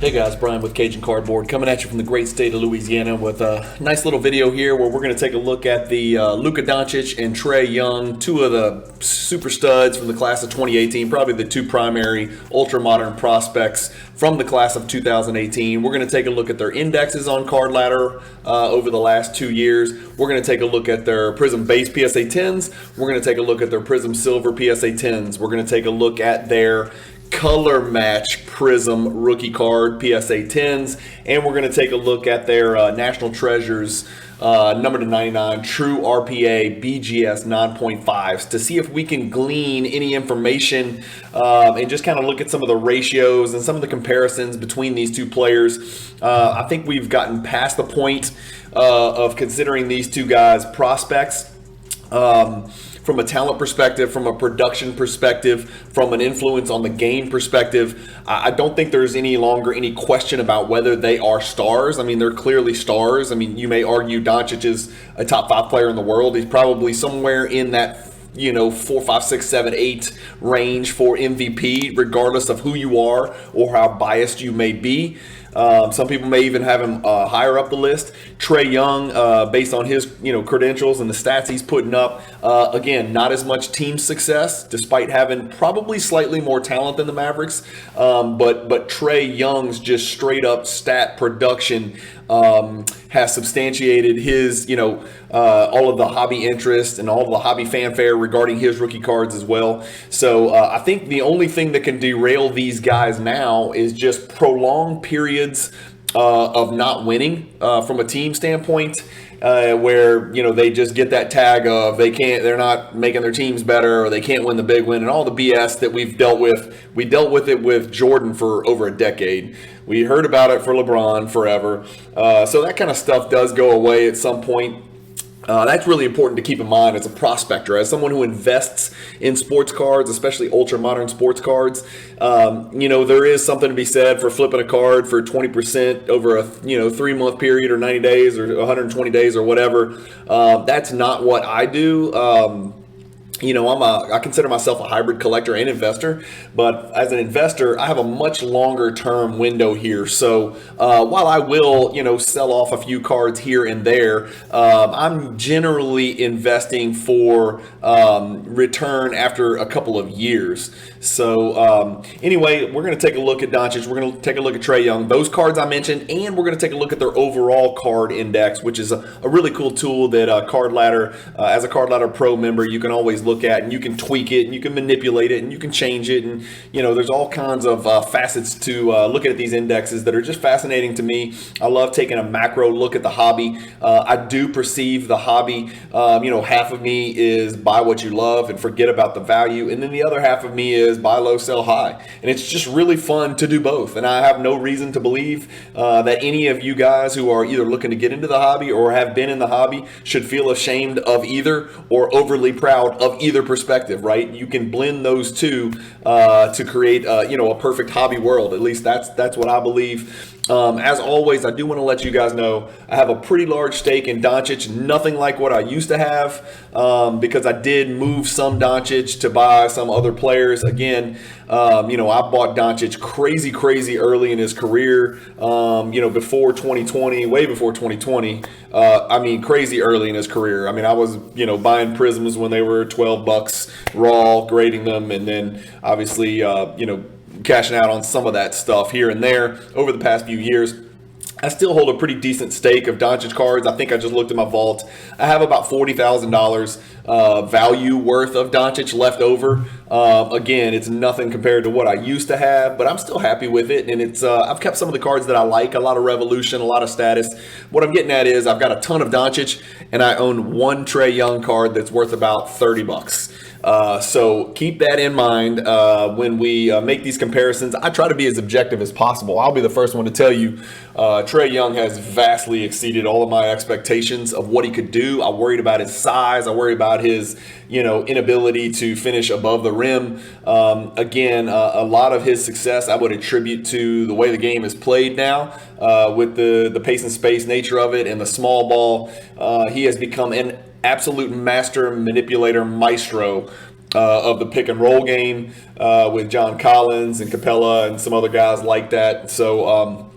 Hey guys, Brian with Cajun Cardboard coming at you from the great state of Louisiana with a nice little video here where we're going to take a look at the Luka Doncic and Trae Young, two of the super studs from the class of 2018, probably the two primary ultra-modern prospects from the class of 2018. We're going to take a look at their indexes on CardLadder over the last 2 years. We're going to take a look at their Prizm Base PSA 10s. We're going to take a look at their Prizm Silver PSA 10s. We're going to take a look at their color match Prism rookie card PSA 10s, and we're going to take a look at their National Treasures number to 99 true RPA BGS 9.5s to see if we can glean any information and just kind of look at some of the ratios and some of the comparisons between these two players. I think we've gotten past the point of considering these two guys prospects. From a talent perspective, from a production perspective, from an influence on the game perspective, I don't think there's any longer any question about whether they are stars. I mean, they're clearly stars. I mean, you may argue Doncic is a top 5 player in the world. He's probably somewhere in that 4, 5, 6, 7, 8 range for MVP, regardless of who you are or how biased you may be. Some people may even have him higher up the list. Trae Young, based on his credentials and the stats he's putting up, again, not as much team success, despite having probably slightly more talent than the Mavericks. But Trae Young's just straight up stat production has substantiated his, all of the hobby interest and all of the hobby fanfare regarding his rookie cards as well. So I think the only thing that can derail these guys now is just prolonged periods of not winning from a team standpoint, where they just get that tag of they're not making their teams better, or they can't win the big win, and all the BS that we've dealt with. We dealt with it with Jordan for over a decade. We heard about it for LeBron forever. So that kind of stuff does go away at some point. That's really important to keep in mind as a prospector, as someone who invests in sports cards, especially ultra modern sports cards. There is something to be said for flipping a card for 20% over a 3-month period or 90 days or 120 days or whatever. That's not what I do. I consider myself a hybrid collector and investor, but as an investor, I have a much longer term window here. So while I will, sell off a few cards here and there, I'm generally investing for return after a couple of years. So anyway, we're going to take a look at Doncic. We're going to take a look at Trae Young, those cards I mentioned, and we're going to take a look at their overall card index, which is a really cool tool that CardLadder, as a CardLadder Pro member, you can always look at, and you can tweak it, and you can manipulate it, and you can change it, and there's all kinds of facets to looking at these indexes that are just fascinating to me. I love taking a macro look at the hobby. I do perceive the hobby, half of me is buy what you love and forget about the value, and then the other half of me is buy low, sell high, and it's just really fun to do both. And I have no reason to believe that any of you guys who are either looking to get into the hobby or have been in the hobby should feel ashamed of either or overly proud of either perspective, right? You can blend those two to create a perfect hobby world. At least that's what I believe. As always, I do want to let you guys know I have a pretty large stake in Doncic, nothing like what I used to have, because I did move some Doncic to buy some other players. Again, I bought Doncic crazy early in his career, before 2020, way before 2020. Crazy early in his career. I was, buying Prisms when they were $12 raw, grading them, and then obviously, cashing out on some of that stuff here and there over the past few years. I still hold a pretty decent stake of Doncic cards. I think I just looked at my vault. I have about $40,000 value worth of Doncic left over. Again, it's nothing compared to what I used to have, but I'm still happy with it. And it's I've kept some of the cards that I like, a lot of Revolution, a lot of Status. What I'm getting at is I've got a ton of Doncic, and I own one Trae Young card that's worth about $30. So keep that in mind when we make these comparisons. I try to be as objective as possible. I'll be the first one to tell you Trae Young has vastly exceeded all of my expectations of what he could do. I worried about his size. I worry about his inability to finish above the rim. Again, a lot of his success I would attribute to the way the game is played now, with the pace and space nature of it and the small ball. He has become an absolute master manipulator maestro of the pick and roll game with John Collins and Capella and some other guys like that. So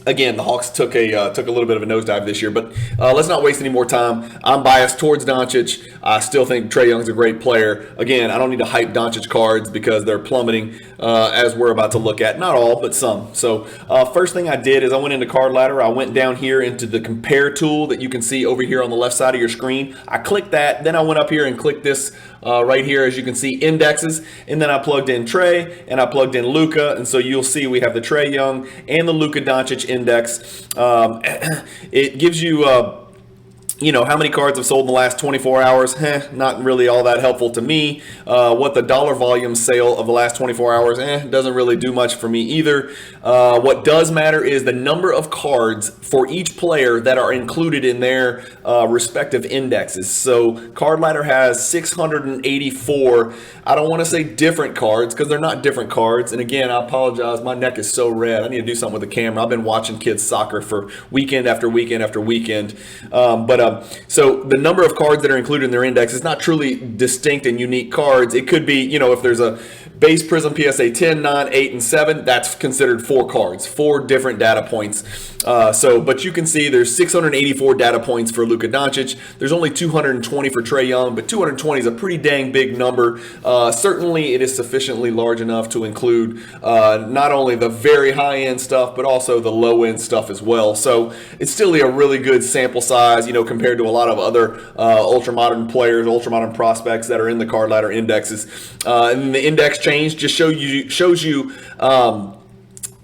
again, the Hawks took a little bit of a nosedive this year, but let's not waste any more time. I'm biased towards Doncic. I still think Trae Young's a great player. Again, I don't need to hype Doncic cards because they're plummeting, as we're about to look at. Not all, but some. So first thing I did is I went into CardLadder. I went down here into the compare tool that you can see over here on the left side of your screen. I clicked that. Then I went up here and clicked this right here, as you can see, indexes. And then I plugged in Trae and I plugged in Luka. And so you'll see we have the Trae Young and the Luka Doncic index. It gives you how many cards have sold in the last 24 hours? Not really all that helpful to me. What the dollar volume sale of the last 24 hours? Doesn't really do much for me either. What does matter is the number of cards for each player that are included in their respective indexes. So CardLadder has 684. I don't want to say different cards because they're not different cards. And again, I apologize. My neck is so red. I need to do something with the camera. I've been watching kids soccer for weekend after weekend after weekend. So the number of cards that are included in their index is not truly distinct and unique cards. It could be, if there's a base Prism PSA 10, 9, 8, and 7, that's considered 4 cards, 4 different data points. But you can see there's 684 data points for Luka Doncic. There's only 220 for Trae Young, but 220 is a pretty dang big number. Certainly it is sufficiently large enough to include not only the very high-end stuff, but also the low-end stuff as well. So it's still a really good sample size, compared to a lot of other ultra-modern players, ultra-modern prospects that are in the CardLadder indexes. And the index change just shows you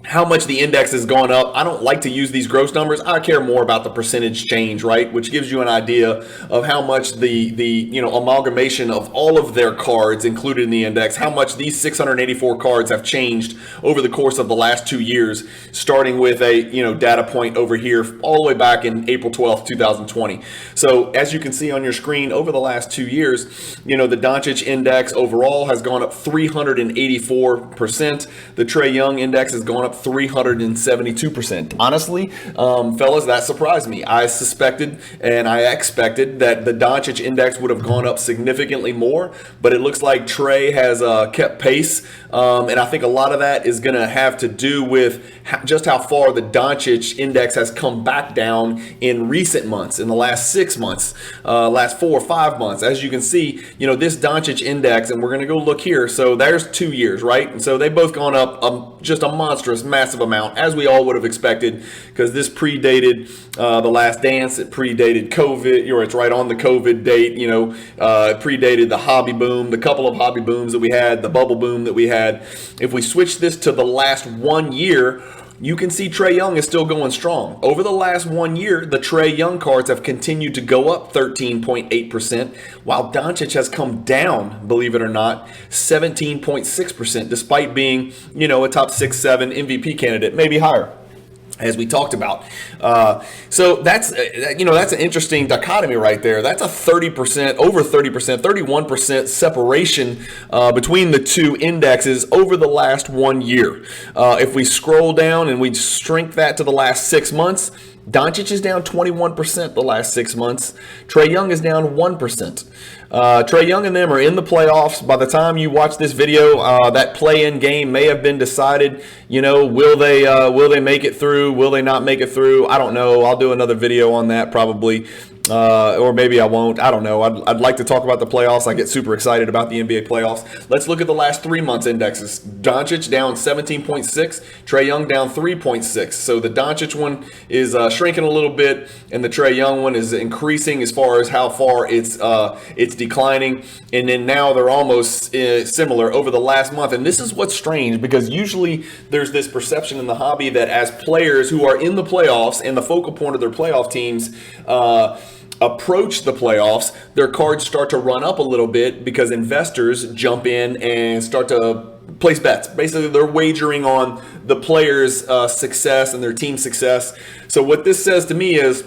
how much the index has gone up. I don't like to use these gross numbers. I care more about the percentage change, right? Which gives you an idea of how much the amalgamation of all of their cards included in the index, how much these 684 cards have changed over the course of the last 2 years, starting with a data point over here all the way back in April 12th, 2020. So as you can see on your screen, over the last 2 years, the Doncic index overall has gone up 384%. The Trae Young index has gone up 372%. Honestly, fellas, that surprised me. I suspected and I expected that the Doncic index would have gone up significantly more, but it looks like Trae has kept pace, and I think a lot of that is going to have to do with just how far the Doncic index has come back down in recent months, in the last 6 months, last 4 or 5 months. As you can see, this Doncic index, and we're going to go look here. So there's 2 years, right? And so they've both gone up just a monstrous, massive amount, as we all would have expected, because this predated The Last Dance. It predated COVID, or it's right on the COVID date. It predated the hobby boom, the couple of hobby booms that we had, the bubble boom that we had. If we switch this to the last 1 year, you can see Trae Young is still going strong. Over the last 1 year, the Trae Young cards have continued to go up 13.8%, while Doncic has come down, believe it or not, 17.6%, despite being, a top 6-7 MVP candidate, maybe higher, as we talked about. So that's an interesting dichotomy right there. That's a 30%, over 30%, 31% separation between the two indexes over the last 1 year. If we scroll down and we shrink that to the last 6 months, Doncic is down 21% the last 6 months. Trae Young is down 1%. Trae Young and them are in the playoffs. By the time you watch this video, that play-in game may have been decided. Will they make it through? Will they not make it through? I don't know. I'll do another video on that probably. Or maybe I won't. I don't know. I'd like to talk about the playoffs. I get super excited about the NBA playoffs. Let's look at the last 3 months indexes. Doncic down 17.6, Trae Young down 3.6. So the Doncic one is shrinking a little bit, and the Trae Young one is increasing as far as how far it's declining. And then now they're almost similar over the last month. And this is what's strange, because usually there's this perception in the hobby that as players who are in the playoffs and the focal point of their playoff teams approach the playoffs, their cards start to run up a little bit because investors jump in and start to place bets. Basically, they're wagering on the players' success and their team success. So what this says to me is,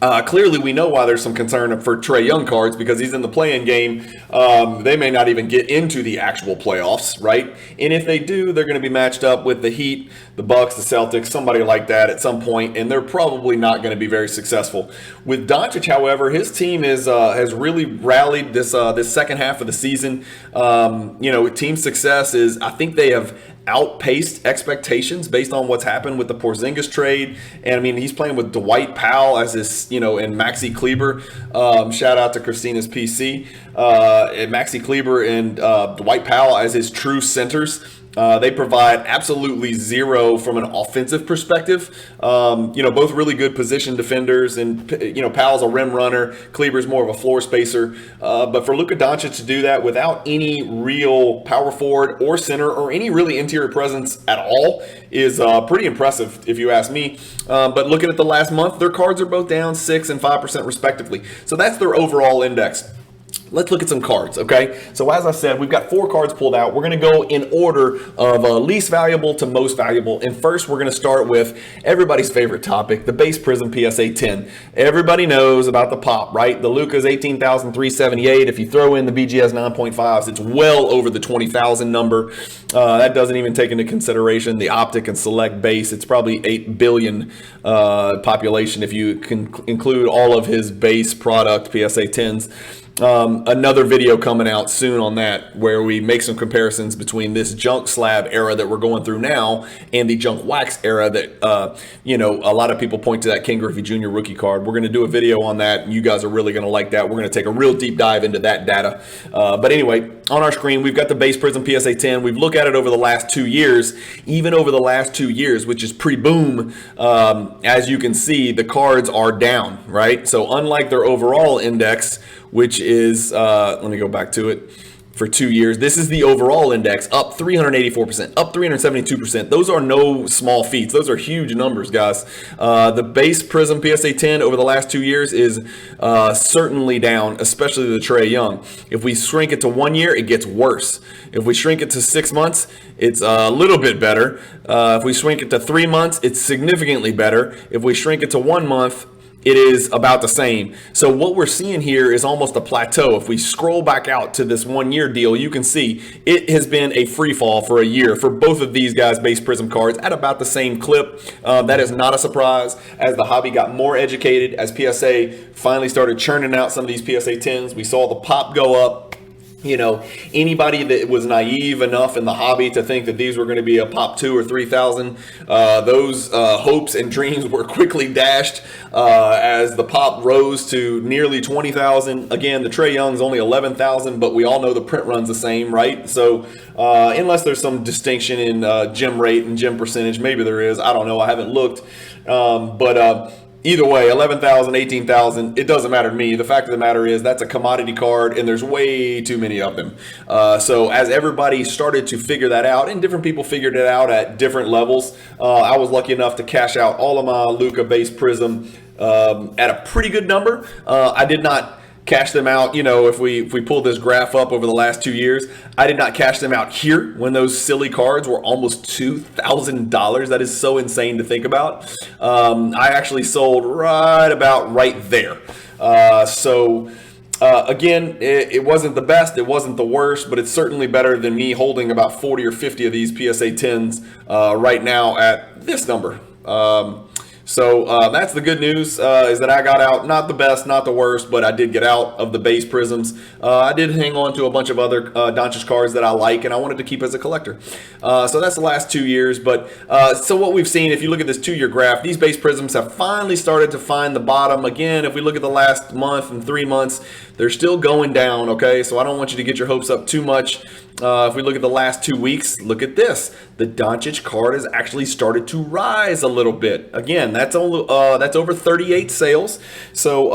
Clearly, we know why there's some concern for Trae Young cards because he's in the play-in game. They may not even get into the actual playoffs, right? And if they do, they're going to be matched up with the Heat, the Bucks, the Celtics, somebody like that at some point, and they're probably not going to be very successful. With Doncic, however, his team has really rallied this second half of the season. Team success is, I think they have outpaced expectations based on what's happened with the Porzingis trade. And I mean, he's playing with Dwight Powell as his, and Maxi Kleber. Shout out to Christina's PC. And Maxi Kleber and Dwight Powell as his true centers. They provide absolutely zero from an offensive perspective. Both really good position defenders, and Powell's a rim runner. Kleber's more of a floor spacer. But for Luka Doncic to do that without any real power forward or center or any really interior presence at all is pretty impressive, if you ask me. But looking at the last month, their cards are both down 6% and 5% respectively. So that's their overall index. Let's look at some cards, okay? So as I said, we've got 4 cards pulled out. We're going to go in order of least valuable to most valuable. And first, we're going to start with everybody's favorite topic, the base Prizm PSA 10. Everybody knows about the pop, right? The Luka's 18,378. If you throw in the BGS 9.5s, it's well over the 20,000 number. That doesn't even take into consideration the optic and select base. It's probably 8 billion population if you can include all of his base product PSA 10s. Another video coming out soon on that where we make some comparisons between this junk slab era that we're going through now and the junk wax era that, a lot of people point to that King Griffey Jr. rookie card. We're going to do a video on that, and you guys are really going to like that. We're going to take a real deep dive into that data. But anyway, on our screen, we've got the base Prizm PSA 10. We've looked at it over the last 2 years, even over the last 2 years, which is pre-boom. As you can see, the cards are down, right? So unlike their overall index, which is, let me go back to it, for 2 years. This is the overall index, up 384%, up 372%. Those are no small feats. Those are huge numbers, guys. The base Prizm PSA 10 over the last 2 years is certainly down, especially the Trae Young. If we shrink it to 1 year, it gets worse. If we shrink it to 6 months, it's a little bit better. If we shrink it to 3 months, it's significantly better. If we shrink it to 1 month, it is about the same. So what we're seeing here is almost a plateau. If we scroll back out to this 1 year deal, you can see it has been a free fall for a year for both of these guys' base Prizm cards at about the same clip. That is not a surprise as the hobby got more educated, as PSA finally started churning out some of these PSA 10s. We saw the pop go up. Anybody that was naive enough in the hobby to think that these were going to be a pop 2 or 3,000, those hopes and dreams were quickly dashed as the pop rose to nearly 20,000. Again, the Trae Young's only 11,000, but we all know the print run's the same, right? So unless there's some distinction in gem rate and gem percentage, maybe there is. I don't know. I haven't looked. Either way, 11,000, 18,000, it doesn't matter to me. The fact of the matter is that's a commodity card, and there's way too many of them. So as everybody started to figure that out, and different people figured it out at different levels, I was lucky enough to cash out all of my Luka base Prizm at a pretty good number. I did not cash them out, if we pull this graph up over the last 2 years, I did not cash them out here when those silly cards were almost $2,000. That is so insane to think about. I actually sold right there. Again, it wasn't the best, it wasn't the worst, but it's certainly better than me holding about 40 or 50 of these PSA 10s right now at this number. So that's the good news, is that I got out, not the best, not the worst, but I did get out of the base Prizms. I did hang on to a bunch of other Doncic cards that I like, and I wanted to keep as a collector. So that's the last 2 years. But so what we've seen, if you look at this 2 year graph, these base Prizms have finally started to find the bottom. Again, if we look at the last month and 3 months, they're still going down, okay? So I don't want you to get your hopes up too much. If we look at the last 2 weeks, look at this. The Doncic card has actually started to rise a little bit. Again, that's over 38 sales. So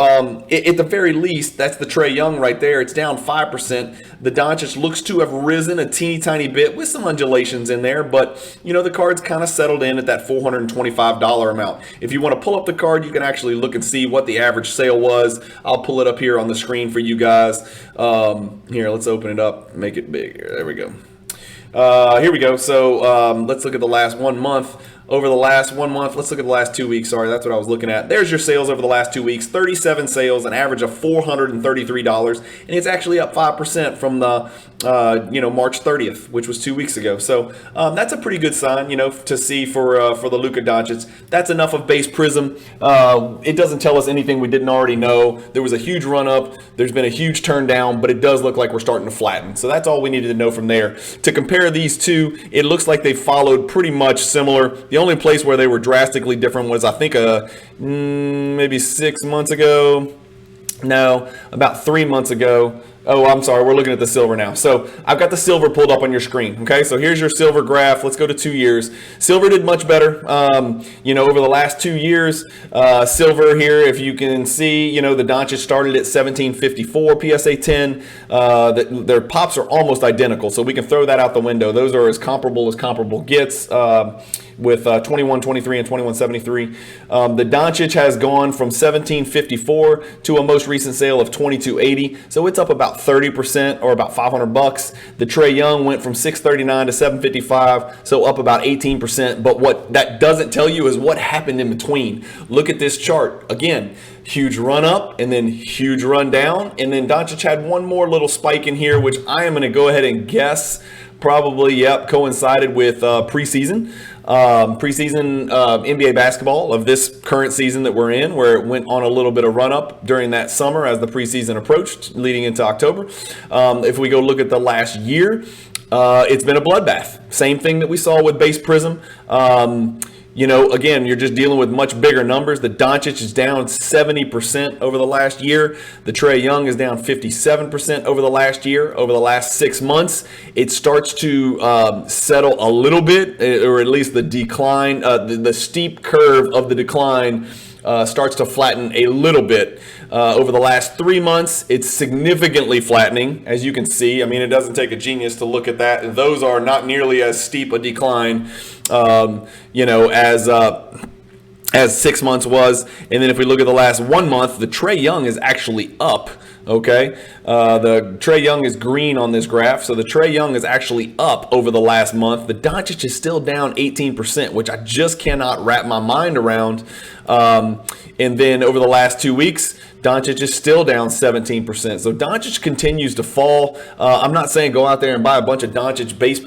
at the very least, that's the Trae Young right there. It's down 5%. The Doncic looks to have risen a teeny tiny bit with some undulations in there, but the card's kind of settled in at that $425 amount. If you want to pull up the card, you can actually look and see what the average sale was. I'll pull it up here on the screen for you guys. Here, let's open it up, make it bigger. There we go. Here we go. So let's look at the last 1 month. over the last 1 month. Let's look at the last 2 weeks. Sorry, that's what I was looking at. There's your sales over the last 2 weeks. 37 sales, an average of $433, and it's actually up 5% from the March 30th, which was 2 weeks ago. So that's a pretty good sign, to see for the Luka Doncic. That's enough of base Prism. It doesn't tell us anything we didn't already know. There was a huge run up. There's been a huge turn down, but it does look like we're starting to flatten. So that's all we needed to know from there. To compare these two, it looks like they followed pretty much similar. The only place where they were drastically different was, I think, maybe 6 months ago. No, about 3 months ago. Oh, I'm sorry. We're looking at the silver now. So I've got the silver pulled up on your screen. Okay, so here's your silver graph. Let's go to 2 years. Silver did much better. Over the last 2 years, silver here, if you can see, the Doncic started at 1754 PSA 10. Their pops are almost identical, so we can throw that out the window. Those are as comparable gets. With 2123 and 2173. The Doncic has gone from 1754 to a most recent sale of 2280, so it's up about 30% or about $500. The Trae Young went from 639 to 755, so up about 18%. But what that doesn't tell you is what happened in between. Look at this chart again. Huge run up and then huge run down, and then Doncic had one more little spike in here, which I am going to go ahead and guess probably coincided with preseason NBA basketball of this current season that we're in, where it went on a little bit of run up during that summer as the preseason approached leading into October. If we go look at the last year, it's been a bloodbath. Same thing that we saw with base Prism. Again, you're just dealing with much bigger numbers. The Doncic is down 70% over the last year. The Trae Young is down 57% over the last year. Over the last 6 months, it starts to settle a little bit, or at least the decline, the steep curve of the decline starts to flatten a little bit. Over the last 3 months, it's significantly flattening, as you can see. I mean, it doesn't take a genius to look at that. And those are not nearly as steep a decline, as 6 months was. And then if we look at the last 1 month, the Trae Young is actually up. Okay, the Trae Young is green on this graph, so the Trae Young is actually up over the last month. The Doncic is still down 18%, which I just cannot wrap my mind around. And then over the last 2 weeks, Doncic is still down 17%. So Doncic continues to fall. I'm not saying go out there and buy a bunch of Doncic base,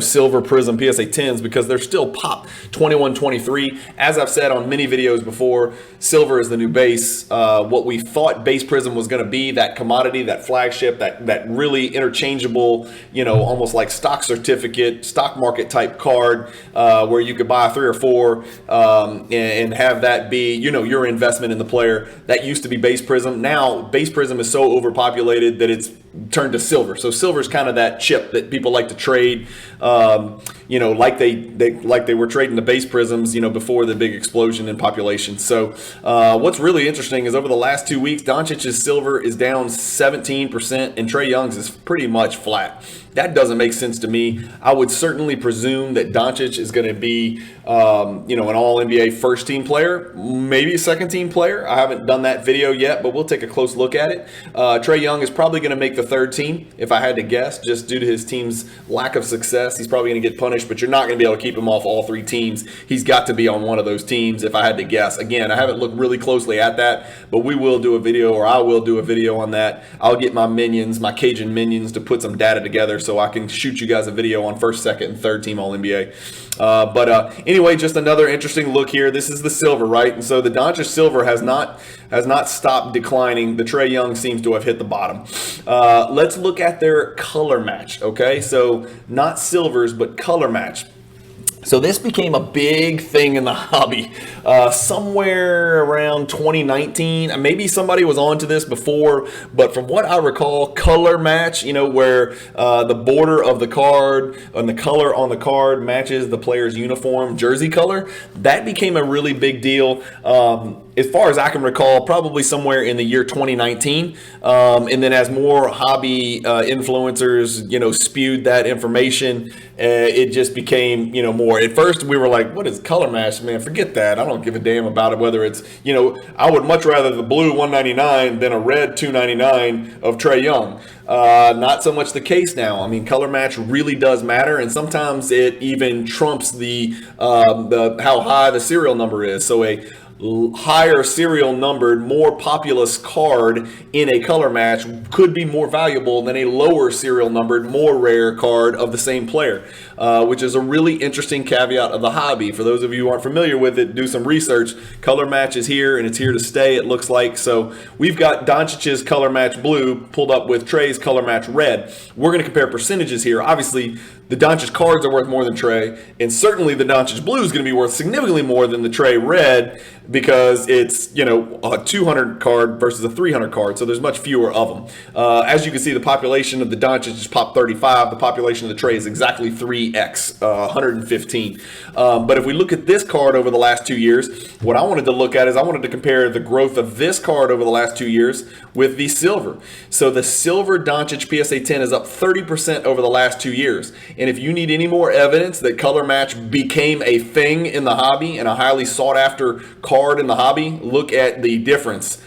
silver Prism PSA 10s, because they're still pop 2123. As I've said on many videos before, silver is the new base. What we thought base Prism was going to be, that commodity, that flagship, that really interchangeable, almost like stock certificate, stock market type card, where you could buy 3 or 4 and have that be, your investment in the player. That used to be base Prism. Now base Prism is so overpopulated that it's turned to silver. So silver is kind of that chip that people like to trade, like they were trading the base Prisms, before the big explosion in population. So what's really interesting is over the last 2 weeks, Doncic's silver is down 17% and Trae Young's is pretty much flat. That doesn't make sense to me. I would certainly presume that Doncic is going to be, an all-NBA first-team player, maybe a second-team player. I haven't done that video yet, but we'll take a close look at it. Trae Young is probably going to make the third team, if I had to guess, just due to his team's lack of success. He's probably going to get punished, but you're not going to be able to keep him off all 3 teams. He's got to be on one of those teams, if I had to guess. Again, I haven't looked really closely at that, but we will do a video, or I will do a video on that. I'll get my minions, my Cajun minions, to put some data together so I can shoot you guys a video on first, second, and third team All-NBA. Anyway, just another interesting look here. This is the silver, right? And so the Doncic silver has not stopped declining. The Trae Young seems to have hit the bottom. Let's look at their color match, okay? So not silvers, but color match. So this became a big thing in the hobby somewhere around 2019. Maybe somebody was on to this before, but from what I recall, color match, where the border of the card and the color on the card matches the player's uniform jersey color, that became a really big deal. as far as I can recall, probably somewhere in the year 2019. And then as more hobby influencers, spewed that information, it just became, more. At first, we were like, what is color match? Man, forget that. I don't give a damn about it, whether it's, I would much rather the blue 199 than a red 299 of Trae Young. Not so much the case now. I mean, color match really does matter, and sometimes it even trumps the how high the serial number is. So a higher serial numbered, more populous card in a color match could be more valuable than a lower serial numbered, more rare card of the same player, which is a really interesting caveat of the hobby. For those of you who aren't familiar with it, do some research. Color match is here, and it's here to stay, it looks like. So we've got Doncic's color match blue pulled up with Trae's color match red. We're going to compare percentages here. Obviously, the Doncic cards are worth more than Trae, and certainly the Doncic blue is going to be worth significantly more than the Trae red because it's, a 200 card versus a 300 card, so there's much fewer of them. As you can see, the population of the Doncic is pop 35. The population of the Trae is exactly 3x, 115. But if we look at this card over the last 2 years, what I wanted to look at is I wanted to compare the growth of this card over the last 2 years with the silver. So the silver Doncic PSA 10 is up 30% over the last 2 years. And if you need any more evidence that color match became a thing in the hobby and a highly sought after card in the hobby, look at the difference.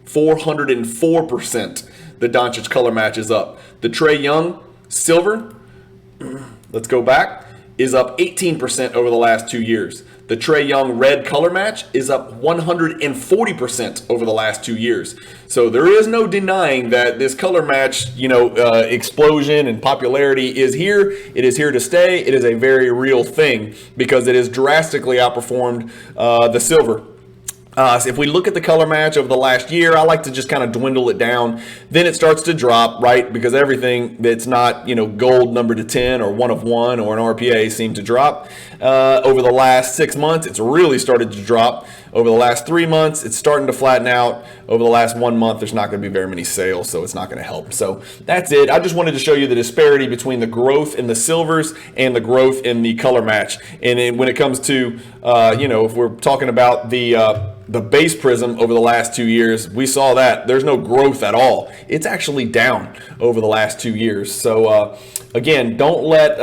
404% the Doncic color match is up. The Trae Young silver, let's go back, is up 18% over the last 2 years. The Trae Young red color match is up 140% over the last 2 years. So there is no denying that this color match, explosion and popularity is here. It is here to stay. It is a very real thing because it has drastically outperformed the silver. So if we look at the color match over the last year, I like to just kind of dwindle it down. Then it starts to drop, right? Because everything that's not, gold number to 10 or 1 of 1 or an RPA seem to drop. Over the last 6 months, it's really started to drop. Over the last 3 months, it's starting to flatten out. Over the last 1 month, there's not going to be very many sales, so it's not going to help. So that's it. I just wanted to show you the disparity between the growth in the silvers and the growth in the color match. And then when it comes to, if we're talking about the base Prism over the last 2 years, we saw that there's no growth at all. It's actually down over the last 2 years. So again, don't let,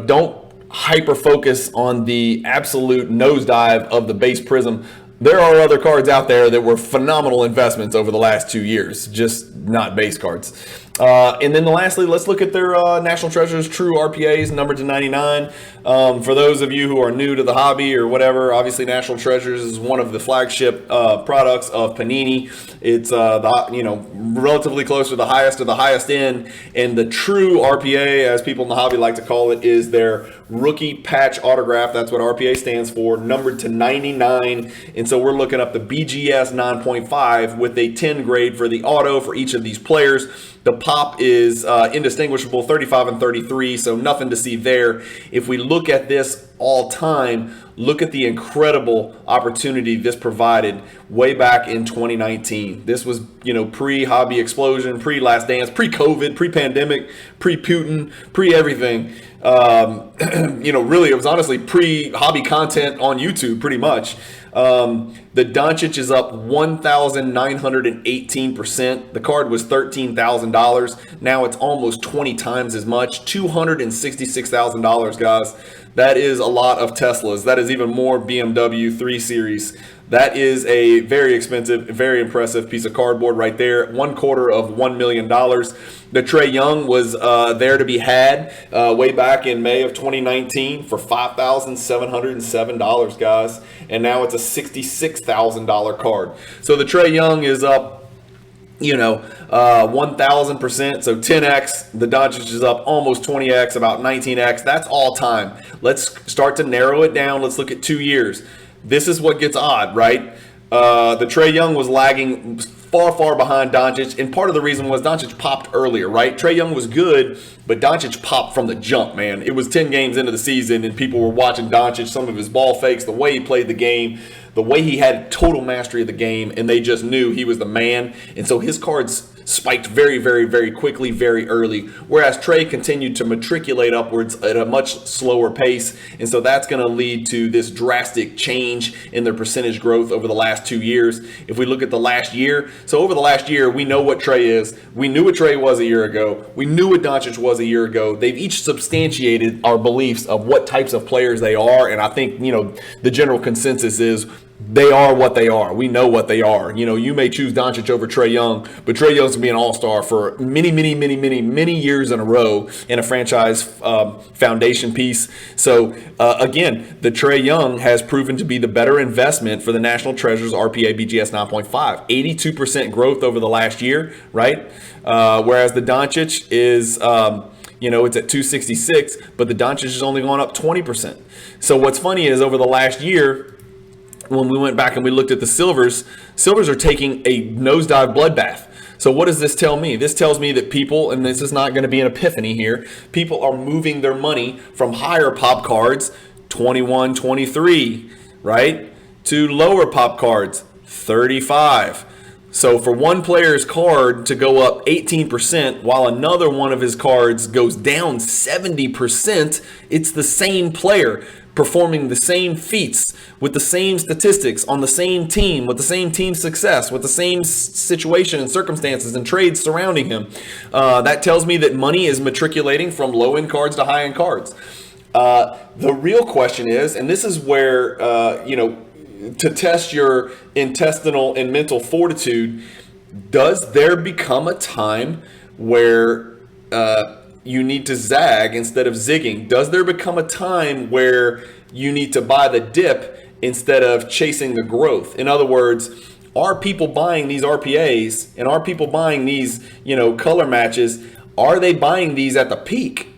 don't hyper focus on the absolute nosedive of the base Prism. There are other cards out there that were phenomenal investments over the last 2 years, just not base cards. And then lastly, let's look at their National Treasures True RPAs, numbered to 99. For those of you who are new to the hobby or whatever, obviously National Treasures is one of the flagship products of Panini. It's relatively close to the highest end. And the True RPA, as people in the hobby like to call it, is their rookie patch autograph. That's what RPA stands for, numbered to 99. And so we're looking up the BGS 9.5 with a 10 grade for the auto for each of these players. The pop is indistinguishable, 35 and 33, so nothing to see there. If we look at this all time, look at the incredible opportunity this provided way back in 2019. This was, pre-hobby explosion, pre-Last Dance, pre-COVID, pre-pandemic, pre-Putin, pre-everything. Really, it was honestly pre-hobby content on YouTube, pretty much. The Doncic is up 1,918%. The card was $13,000. Now it's almost 20 times as much, $266,000, guys. That is a lot of Teslas. That is even more BMW 3 Series. That is a very expensive, very impressive piece of cardboard right there. $250 million. The Trae Young was there to be had way back in May of 2019 for $5,707, guys. And now it's a $66,000 card. So the Trae Young is up 1,000%, so 10x. The Doncic is up almost 20x, about 19x. That's all time. Let's start to narrow it down. Let's look at 2 years. This is what gets odd, right? The Trae Young was lagging far behind Doncic, and part of the reason was Doncic popped earlier, right? Trae Young was good, but Doncic popped from the jump, man. It was 10 games into the season, and people were watching Doncic, some of his ball fakes, the way he played the game, the way he had total mastery of the game, and they just knew he was the man. And so his cards spiked very, very, very quickly, very early, whereas Trae continued to matriculate upwards at a much slower pace. And so that's going to lead to this drastic change in their percentage growth over the last 2 years. If we look at the last year, so over the last year, we know what Trae is. We knew what Trae was a year ago. We knew what Doncic was a year ago. They've each substantiated our beliefs of what types of players they are. And I think, the general consensus is they are what they are. We know what they are. You may choose Doncic over Trae Young, but Trae Young's going to be an all-star for many, many, many, many, many years in a row in a franchise foundation piece. So, again, the Trae Young has proven to be the better investment for the National Treasures RPA BGS 9.5. 82% growth over the last year, right? Whereas the Doncic is... it's at 266, but the Doncic has only gone up 20%. So what's funny is over the last year, when we went back and we looked at the Silvers are taking a nosedive bloodbath. So what does this tell me? This tells me that people, and this is not going to be an epiphany here, people are moving their money from higher pop cards, 21, 23, right, to lower pop cards, 35. So for one player's card to go up 18% while another one of his cards goes down 70%, it's the same player performing the same feats with the same statistics on the same team, with the same team success, with the same situation and circumstances and trades surrounding him. That tells me that money is matriculating from low-end cards to high-end cards. The real question is, and this is where, to test your intestinal and mental fortitude, does there become a time where you need to zag instead of zigging? Does there become a time where you need to buy the dip instead of chasing the growth? In other words, are people buying these RPAs and are people buying these, color matches? Are they buying these at the peak?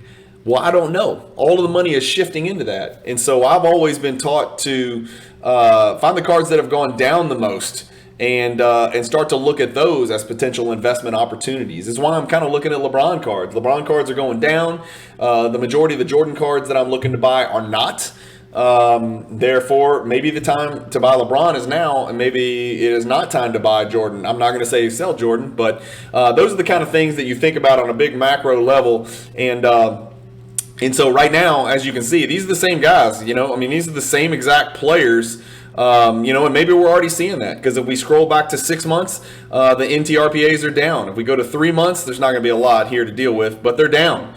Well, I don't know. All of the money is shifting into that. And so I've always been taught to find the cards that have gone down the most and start to look at those as potential investment opportunities. It's why I'm kind of looking at LeBron cards. LeBron cards are going down. The majority of the Jordan cards that I'm looking to buy are not. Therefore, maybe the time to buy LeBron is now, and maybe it is not time to buy Jordan. I'm not going to say sell Jordan, but those are the kind of things that you think about on a big macro level. And so right now, as you can see, these are the same guys, these are the same exact players, and maybe we're already seeing that because if we scroll back to 6 months, the NTRPAs are down. If we go to 3 months, there's not going to be a lot here to deal with, but they're down.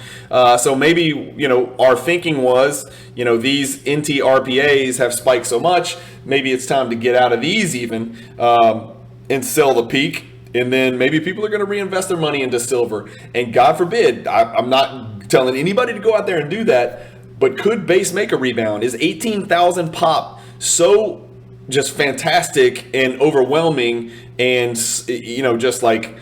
So maybe, our thinking was, these NTRPAs have spiked so much, maybe it's time to get out of these even and sell the peak. And then maybe people are going to reinvest their money into silver. And God forbid, I'm not telling anybody to go out there and do that, but could base make a rebound? Is 18,000 pop so just fantastic and overwhelming and, just like,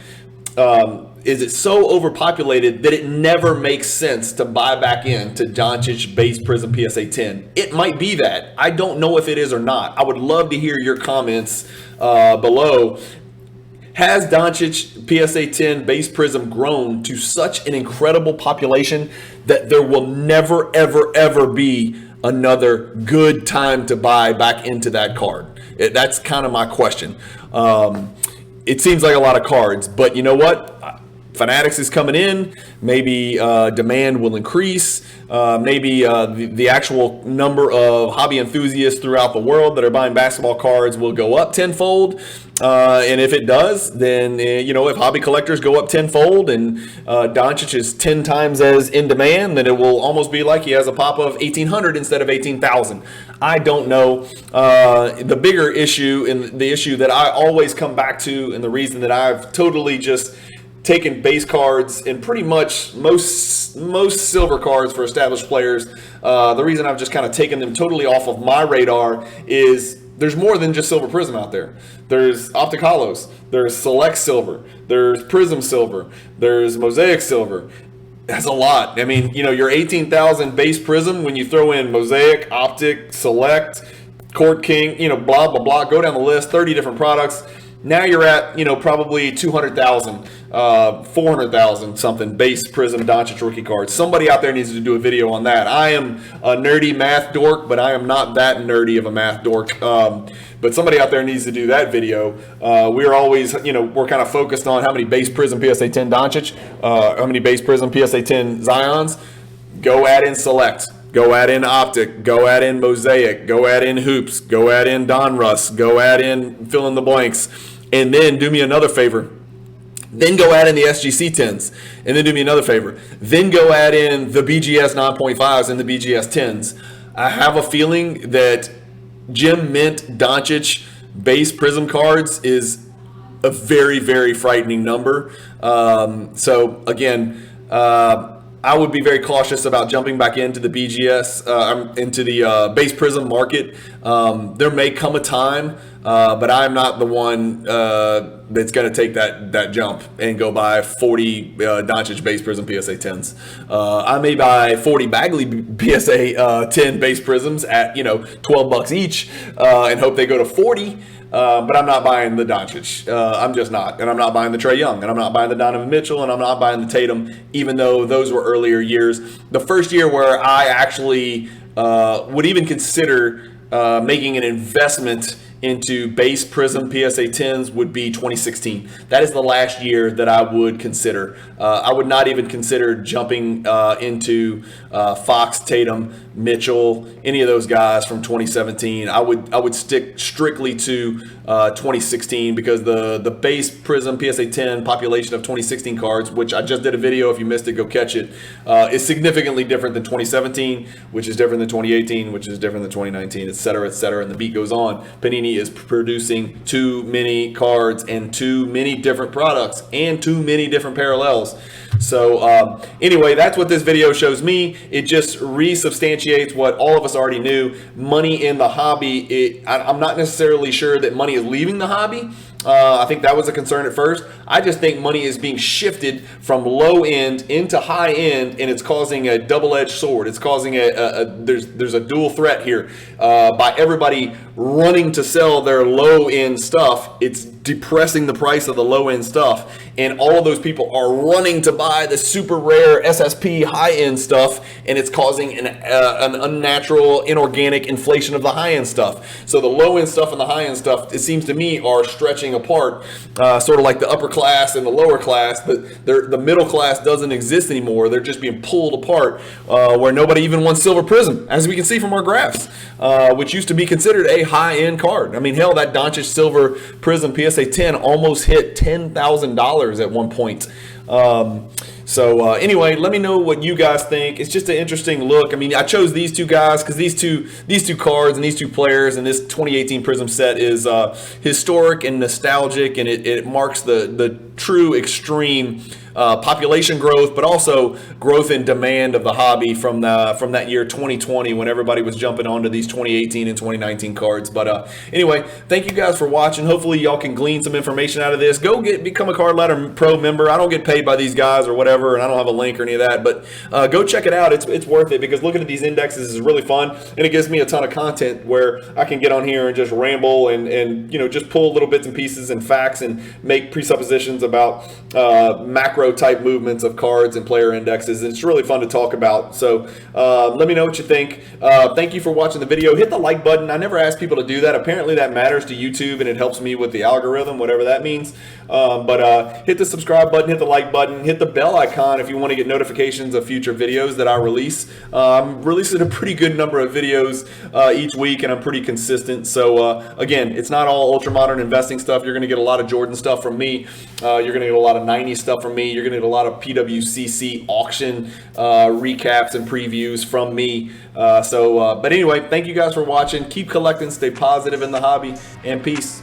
is it so overpopulated that it never makes sense to buy back in to Doncic base Prism PSA 10? It might be that. I don't know if it is or not. I would love to hear your comments below. Has Doncic PSA 10 base Prism grown to such an incredible population that there will never, ever, ever be another good time to buy back into that card? That's kind of my question. It seems like a lot of cards, but you know what? Fanatics is coming in. Maybe demand will increase. Maybe the actual number of hobby enthusiasts throughout the world that are buying basketball cards will go up tenfold. And if it does, then, if hobby collectors go up tenfold and Doncic is 10 times as in demand, then it will almost be like he has a pop of 1,800 instead of 18,000. I don't know. The bigger issue and the issue that I always come back to, and the reason that I've totally just taken base cards and pretty much most silver cards for established players, the reason I've just kind of taken them totally off of my radar is there's more than just Silver Prism out there. There's Optic Holos, there's Select Silver, there's Prizm Silver, there's Mosaic Silver. That's a lot. Your 18,000 base Prism, when you throw in Mosaic, Optic, Select, Court King, blah, blah, blah, go down the list, 30 different products. Now you're at, probably 200,000, 400,000 something base Prism Doncic rookie cards. Somebody out there needs to do a video on that. I am a nerdy math dork, but I am not that nerdy of a math dork. but somebody out there needs to do that video. We're always, we're kind of focused on how many base Prizm PSA 10 Doncic, how many base Prizm PSA 10 Zions. Go add in Select. Go add in Optic, go add in Mosaic, go add in Hoops, go add in Donruss, go add in fill in the blanks, and then do me another favor. Then go add in the SGC 10s, and then do me another favor. Then go add in the BGS 9.5s and the BGS 10s. I have a feeling that Gem Mint Doncic base Prism cards is a very, very frightening number. So again, I would be very cautious about jumping back into the BGS, into the base Prism market. There may come a time, but I'm not the one that's going to take that jump and go buy 40 Doncic base Prism PSA 10s. I may buy 40 Bagley PSA 10 base Prisms at $12 each and hope they go to 40. But I'm not buying the Doncic. I'm just not. And I'm not buying the Trae Young. And I'm not buying the Donovan Mitchell. And I'm not buying the Tatum, even though those were earlier years. The first year where I actually would even consider making an investment into base Prism PSA 10s would be 2016. That is the last year that I would consider. I would not even consider jumping into Fox, Tatum, Mitchell, any of those guys from 2017. I would stick strictly to 2016 because the base Prism PSA 10 population of 2016 cards, which I just did a video, if you missed it, go catch it, is significantly different than 2017, which is different than 2018, which is different than 2019, et cetera, and the beat goes on. Panini is producing too many cards and too many different products and too many different parallels. So anyway, that's what this video shows me. It just resubstantiates what all of us already knew. Money in the hobby, I'm not necessarily sure that money is leaving the hobby. I think that was a concern at first. I just think money is being shifted from low end into high end, and it's causing a double-edged sword. It's causing there's a dual threat here. By everybody running to sell their low end stuff, it's depressing the price of the low end stuff, and all of those people are running to buy the super rare SSP high end stuff, and it's causing an unnatural, inorganic inflation of the high end stuff. So the low end stuff and the high end stuff, it seems to me, are stretching apart, sort of like the upper class and the lower class, but the middle class doesn't exist anymore. They're just being pulled apart, where nobody even wants Silver Prism, as we can see from our graphs, which used to be considered a high-end card. I mean, hell, that Doncic Silver Prism PSA 10 almost hit $10,000 at one point. So anyway, let me know what you guys think. It's just an interesting look. I mean, I chose these two guys because these two cards and these two players and this 2018 Prism set is historic and nostalgic, and it marks the true extreme population growth, but also growth in demand of the hobby from that year 2020 when everybody was jumping onto these 2018 and 2019 cards. But anyway, thank you guys for watching. Hopefully y'all can glean some information out of this. Go become a CardLadder Pro member. I don't get paid by these guys or whatever, and I don't have a link or any of that, but go check it out. It's worth it because looking at these indexes is really fun, and it gives me a ton of content where I can get on here and just ramble and just pull little bits and pieces and facts and make presuppositions about macro type movements of cards and player indexes. It's really fun to talk about. So let me know what you think. Thank you for watching the video. Hit the like button. I never ask people to do that. Apparently that matters to YouTube and it helps me with the algorithm, whatever that means. But hit the subscribe button, hit the like button, hit the bell icon if you want to get notifications of future videos that I release. I'm releasing a pretty good number of videos each week, and I'm pretty consistent. So again, it's not all ultra modern investing stuff. You're going to get a lot of Jordan stuff from me. You're going to get a lot of 90s stuff from me. You're going to get a lot of PWCC auction recaps and previews from me. But anyway, thank you guys for watching. Keep collecting, stay positive in the hobby, and peace.